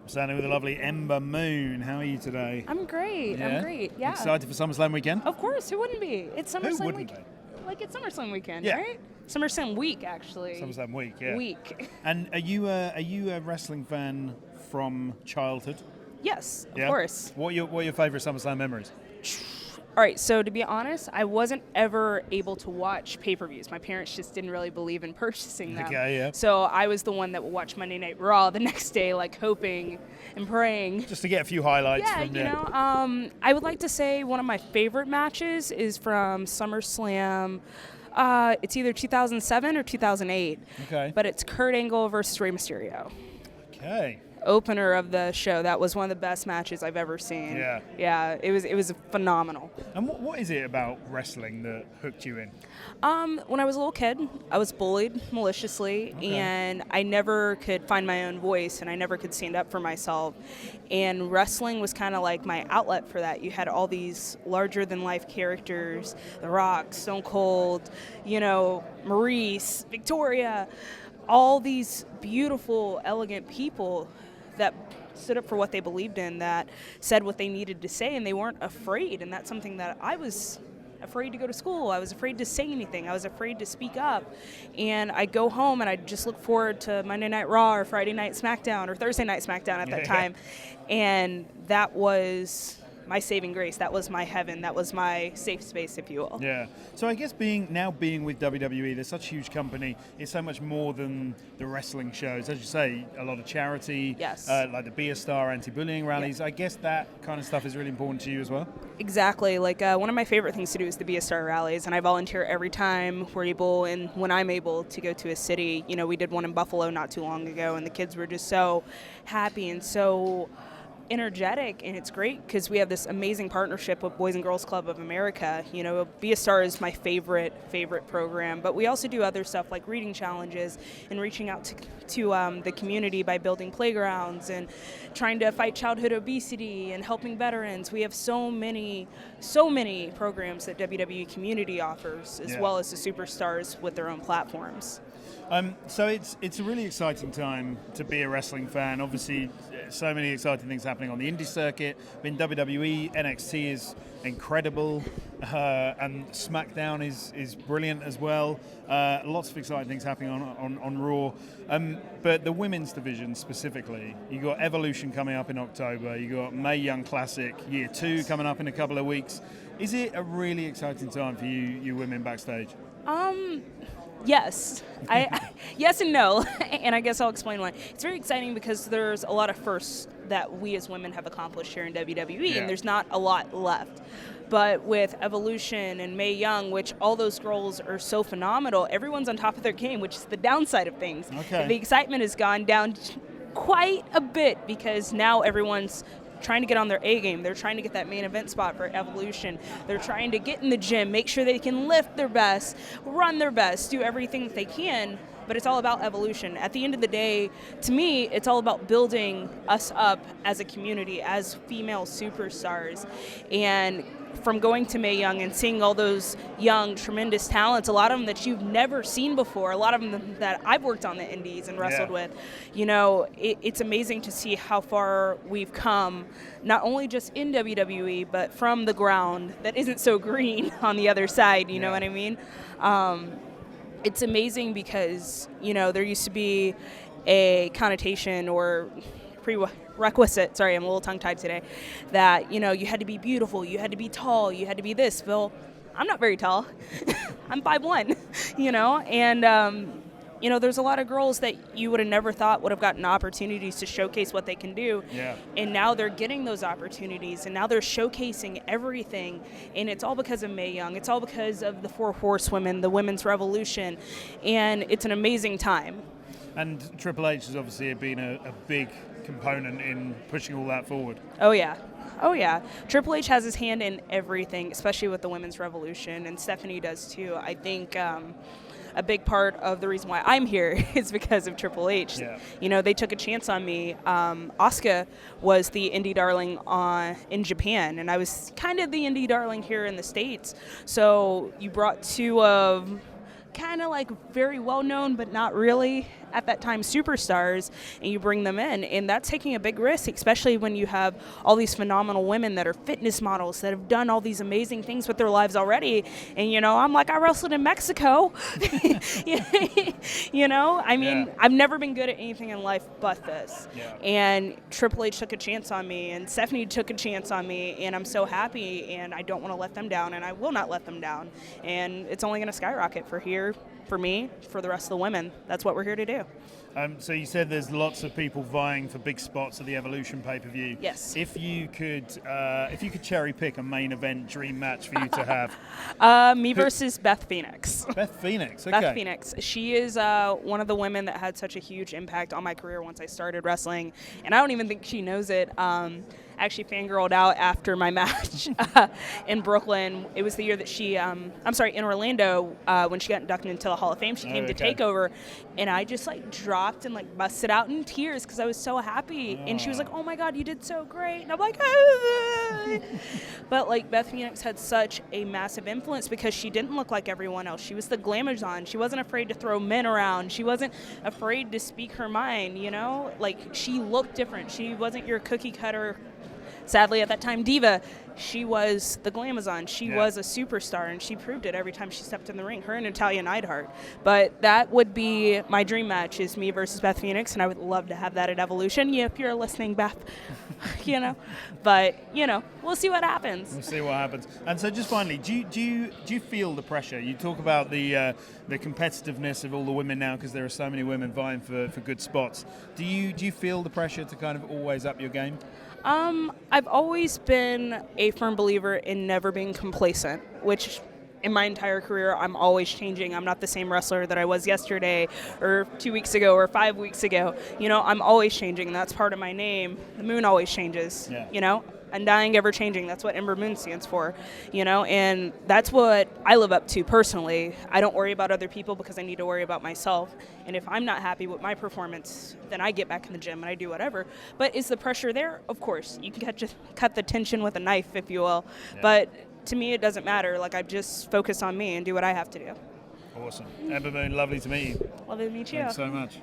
Standing with the lovely Ember Moon. How are you today? I'm great. Yeah. Excited for SummerSlam weekend? Of course. Who wouldn't be? It's SummerSlam wouldn't weekend. Like it's SummerSlam weekend, Yeah. right? SummerSlam week, actually. SummerSlam week, yeah. Week. And are you a wrestling fan from childhood? Yes, of Yeah? course. What are your favorite SummerSlam memories? All right, so to be honest, I wasn't ever able to watch pay-per-views. My parents just didn't really believe in purchasing them. Okay, yeah. So I was the one that would watch Monday Night Raw the next day, like hoping and praying. Just to get a few highlights Yeah, from you know, I would like to say one of my favorite matches is from SummerSlam. It's either 2007 or 2008. Okay. But it's Kurt Angle versus Rey Mysterio. Okay. Opener of the show. That was one of the best matches I've ever seen. Yeah. Yeah, it was phenomenal. And what is it about wrestling that hooked you in? When I was a little kid, I was bullied maliciously, and I never could find my own voice, and I never could stand up for myself. And wrestling was kind of like my outlet for that. You had all these larger-than-life characters, The Rock, Stone Cold, you know, Maurice, Victoria, all these beautiful, elegant people that stood up for what they believed in, that said what they needed to say, and they weren't afraid. And that's something that I was afraid to go to school. I was afraid to say anything. I was afraid to speak up. And I'd go home and I'd just look forward to Monday Night Raw or Friday Night SmackDown or Thursday Night SmackDown at that time. And that was my saving grace. That was my heaven. That was my safe space, if you will. Yeah. So I guess being with WWE, they're such a huge company. It's so much more than the wrestling shows. As you say, a lot of charity. Yes. Like the Be a Star anti-bullying rallies. Yeah. I guess that kind of stuff is really important to you as well. Exactly. Like one of my favorite things to do is the Be a Star rallies, and I volunteer every time we're able and when I'm able to go to a city. You know, we did one in Buffalo not too long ago, and the kids were just so happy and so energetic, and it's great because we have this amazing partnership with Boys and Girls Club of America. You know, Be a Star is my favorite program, but we also do other stuff like reading challenges and reaching out to the community by building playgrounds and trying to fight childhood obesity and helping veterans. We have so many programs that WWE community offers, as well as the superstars with their own platforms. So it's a really exciting time to be a wrestling fan. Obviously, so many exciting things happening on the indie circuit. In WWE, NXT is incredible, and SmackDown is brilliant as well. Lots of exciting things happening on Raw. But the women's division specifically, you got Evolution coming up in October. You got Mae Young Classic Year 2 coming up in a couple of weeks. Is it a really exciting time for you women backstage? Yes. Yes and no, and I guess I'll explain why. It's very exciting because there's a lot of firsts that we as women have accomplished here in WWE, and there's not a lot left. But with Evolution and Mae Young, which all those girls are so phenomenal, everyone's on top of their game, which is the downside of things. Okay. The excitement has gone down quite a bit because now everyone's trying to get on their A game. They're trying to get that main event spot for Evolution. They're trying to get in the gym, make sure they can lift their best, run their best, do everything that they can, but it's all about Evolution. At the end of the day, to me, it's all about building us up as a community, as female superstars. And from going to Mae Young and seeing all those young, tremendous talents, a lot of them that you've never seen before, a lot of them that I've worked on the indies and wrestled with, you know, it's amazing to see how far we've come, not only just in WWE, but from the ground that isn't so green on the other side, you know what I mean? It's amazing because, you know, there used to be a connotation or prerequisite, sorry, I'm a little tongue-tied today, that, you know, you had to be beautiful, you had to be tall, you had to be this. Well, I'm not very tall. I'm 5'1", you know, and, you know, there's a lot of girls that you would have never thought would have gotten opportunities to showcase what they can do. Yeah. And now they're getting those opportunities, and now they're showcasing everything. And it's all because of Mae Young. It's all because of the Four Horsewomen, the Women's Revolution. And it's an amazing time. And Triple H has obviously been a big component in pushing all that forward. Oh, yeah. Oh, yeah. Triple H has his hand in everything, especially with the Women's Revolution, and Stephanie does too. I think a big part of the reason why I'm here is because of Triple H. Yeah. You know, they took a chance on me. Asuka was the indie darling in Japan, and I was kind of the indie darling here in the States. So you brought two of kind of like very well known, but not really at that time superstars, and you bring them in. And that's taking a big risk, especially when you have all these phenomenal women that are fitness models that have done all these amazing things with their lives already. And, you know, I'm like, I wrestled in Mexico. You know, I mean, I've never been good at anything in life but this. Yeah. And Triple H took a chance on me, and Stephanie took a chance on me, and I'm so happy, and I don't want to let them down, and I will not let them down. And it's only going to skyrocket for me, for the rest of the women. That's what we're here to do. So you said there's lots of people vying for big spots at the Evolution pay-per-view. Yes. If you could cherry pick a main event dream match for you to have, Me versus Beth Phoenix. Beth Phoenix. Okay. Beth Phoenix. She is one of the women that had such a huge impact on my career once I started wrestling, and I don't even think she knows it. Actually fangirled out after my match in Brooklyn. It was the year that she, in Orlando, when she got inducted into the Hall of Fame, she came to TakeOver, and I just like dropped and like busted out in tears because I was so happy. And she was like, "Oh my God, you did so great." And I'm like, ah. But like Beth Phoenix had such a massive influence because she didn't look like everyone else. She was the glamazon. She wasn't afraid to throw men around. She wasn't afraid to speak her mind, you know? Like, she looked different. She wasn't your cookie cutter, sadly at that time, diva. She was the glamazon. She was a superstar, and she proved it every time she stepped in the ring. Her and Natalia Neidhart. But that would be my dream match, is me versus Beth Phoenix, and I would love to have that at Evolution. Yeah, if you're listening, Beth, you know. But, you know, we'll see what happens. We'll see what happens. And so just finally, do you feel the pressure? You talk about the competitiveness of all the women now because there are so many women vying for good spots. Do you feel the pressure to kind of always up your game? I've always been a firm believer in never being complacent, which in my entire career, I'm always changing. I'm not the same wrestler that I was yesterday or 2 weeks ago or 5 weeks ago. You know, I'm always changing. That's part of my name. The moon always changes, you know? Undying, ever changing. That's what Ember Moon stands for, you know, and that's what I live up to personally. I don't worry about other people because I need to worry about myself. And if I'm not happy with my performance, then I get back in the gym and I do whatever. But is the pressure there? Of course. You can cut the tension with a knife, if you will. Yeah. But to me, it doesn't matter. Like, I just focus on me and do what I have to do. Awesome. Ember Moon, lovely to meet you. Lovely to meet you. Thanks so much.